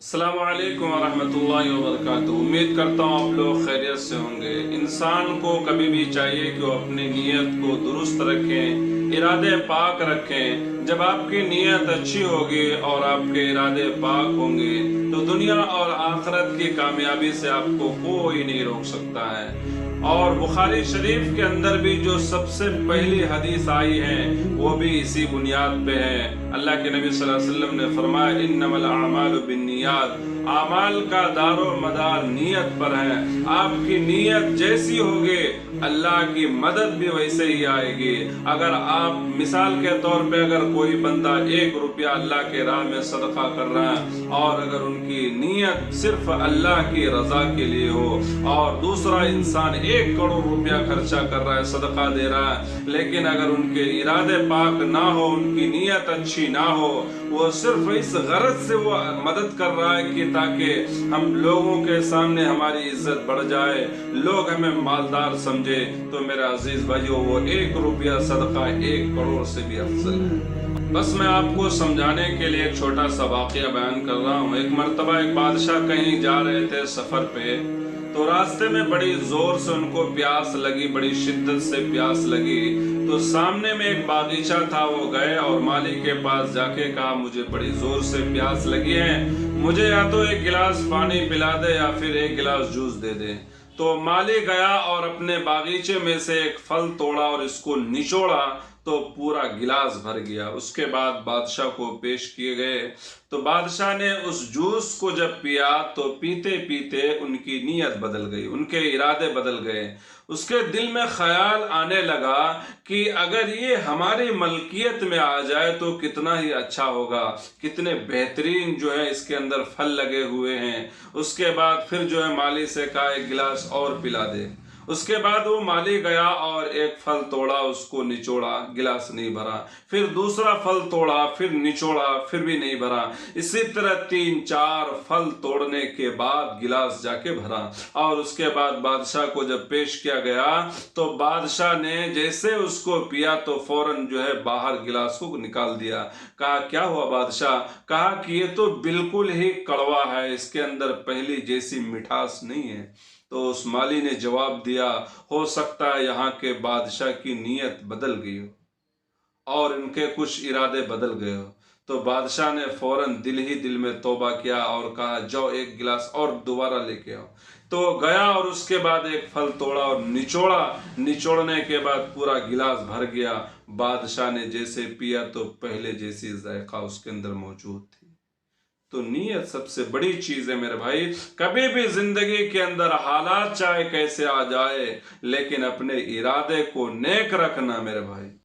अस्सलामु अलैकुम वरहमतुल्लाहि वबरकातुहू। उम्मीद करता हूँ आप लोग खैरियत से होंगे। इंसान को कभी भी चाहिए कि वो अपनी नीयत को दुरुस्त रखें, इरादे पाक रखें। जब आपकी नीयत अच्छी होगी और आपके इरादे पाक होंगे तो दुनिया और आखिरत की कामयाबी से आपको कोई नहीं रोक सकता है। और बुखारी शरीफ के अंदर भी जो सबसे पहली हदीस आई है वो भी इसी बुनियाद पे है। अल्लाह के नबी सल्लल्लाहु अलैहि वसल्लम ने फरमाया, इन्नमल अमालु बिन्नियात, आमाल का दारो मदार नीयत पर है। आपकी नीयत जैसी होगी अल्लाह की मदद भी वैसे ही आएगी। अगर आप मिसाल के तौर पे अगर कोई बंदा 1 रुपया अल्लाह के राह में सदका कर रहा है और अगर उनकी नीयत सिर्फ अल्लाह की रजा के लिए हो, और दूसरा इंसान 1 करोड़ रुपया खर्चा कर रहा है, सदका दे रहा है, लेकिन अगर उनके इरादे पाक ना हो, उनकी नीयत अच्छी ना हो, वो सिर्फ इस गरज से वो मदद कर रहा है कि ताकि हम लोगों के सामने हमारी इज्जत बढ़ जाए, लोग हमें मालदार समझे, तो मेरे अजीज भाइयों वो 1 रुपया सदका 1 करोड़ से भी अफजल है। बस मैं आपको समझाने के लिए एक छोटा सा वाकया बयान कर रहा हूँ। एक मर्तबा एक बादशाह कहीं जा रहे थे सफर पे, तो रास्ते में बड़ी जोर से उनको प्यास लगी, बड़ी शिद्दत से प्यास लगी। तो सामने में एक बागीचा था, वो गए और मालिक के पास जाके कहा, मुझे बड़ी जोर से प्यास लगी है, मुझे या तो 1 गिलास पानी पिला दे या फिर 1 गिलास जूस दे दे। तो मालिक गया और अपने बागीचे में से एक फल तोड़ा और इसको निचोड़ा तो पूरा गिलास भर गया। उसके बाद बादशाह को पेश किए गए, तो बादशाह ने उस जूस को जब पिया तो पीते पीते उनकी नीयत बदल गई, उनके इरादे बदल गए। उसके दिल में ख्याल आने लगा कि अगर ये हमारी मलकियत में आ जाए तो कितना ही अच्छा होगा, कितने बेहतरीन जो है इसके अंदर फल लगे हुए हैं। उसके बाद फिर जो है माली से कहा 1 गिलास और पिला दे। उसके बाद वो माली गया और एक फल तोड़ा, उसको निचोड़ा, गिलास नहीं भरा। फिर दूसरा फल तोड़ा, फिर निचोड़ा, फिर भी नहीं भरा। इसी तरह 3-4 फल तोड़ने के बाद गिलास जाके भरा। और उसके बाद बादशाह को जब पेश किया गया तो बादशाह ने जैसे उसको पिया तो फौरन जो है बाहर गिलास को निकाल दिया। कहा, क्या हुआ बादशाह? कहा कि ये तो बिल्कुल ही कड़वा है, इसके अंदर पहली जैसी मिठास नहीं है। तो उस माली ने जवाब दिया, हो सकता है यहाँ के बादशाह की नीयत बदल गई हो और इनके कुछ इरादे बदल गए हो। तो बादशाह ने फौरन दिल ही दिल में तौबा किया और कहा, जाओ 1 गिलास और दोबारा लेके आओ। तो गया और उसके बाद एक फल तोड़ा और निचोड़ा, निचोड़ने के बाद पूरा गिलास भर गया। बादशाह ने जैसे पिया तो पहले जैसी जायका उसके अंदर मौजूद थी। तो नीयत सबसे बड़ी चीज है मेरे भाई। कभी भी जिंदगी के अंदर हालात चाहे कैसे आ जाए, लेकिन अपने इरादे को नेक रखना मेरे भाई।